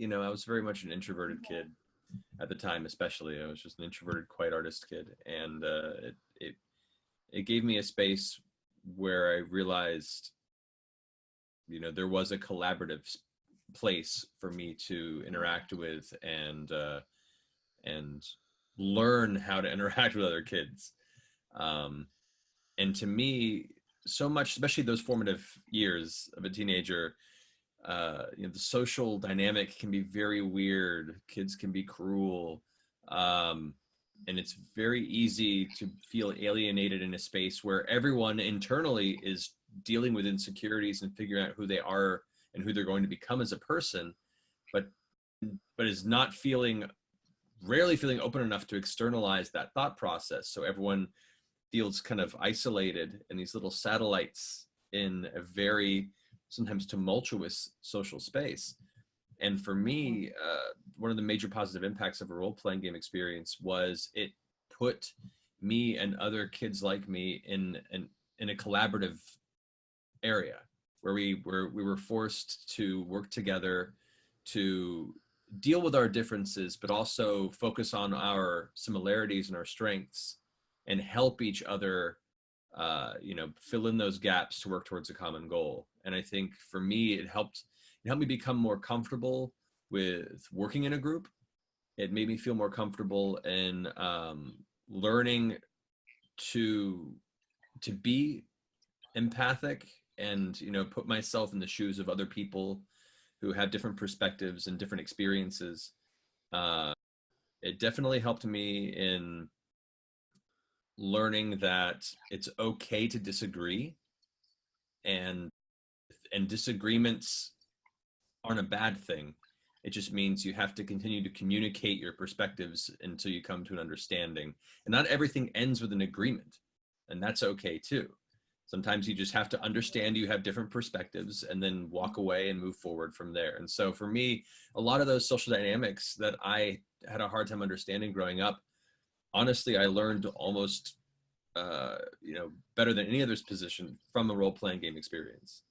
I was very much an introverted kid at the time, especially. I was just an introverted, quiet artist kid. And it gave me a space where I realized, there was a collaborative place for me to interact with and learn how to interact with other kids. And to me, so much, especially those formative years of a teenager, the social dynamic can be very weird. Kids can be cruel. And it's very easy to feel alienated in a space where everyone internally is dealing with insecurities and figuring out who they are and who they're going to become as a person, but is not rarely feeling open enough to externalize that thought process. So everyone feels kind of isolated in these little satellites in a very sometimes tumultuous social space. And for me, one of the major positive impacts of a role-playing game experience was it put me and other kids like me in a collaborative area where we were forced to work together to deal with our differences, but also focus on our similarities and our strengths and help each other, fill in those gaps to work towards a common goal. And I think for me, it helped me become more comfortable with working in a group. It made me feel more comfortable in learning to be empathic and, put myself in the shoes of other people who have different perspectives and different experiences. It definitely helped me in learning that it's okay to disagree, and disagreements aren't a bad thing. It just means you have to continue to communicate your perspectives until you come to an understanding. And not everything ends with an agreement, and that's okay too. Sometimes you just have to understand you have different perspectives and then walk away and move forward from there. And so for me, a lot of those social dynamics that I had a hard time understanding growing up, honestly, I learned almost, better than any other position from a role-playing game experience.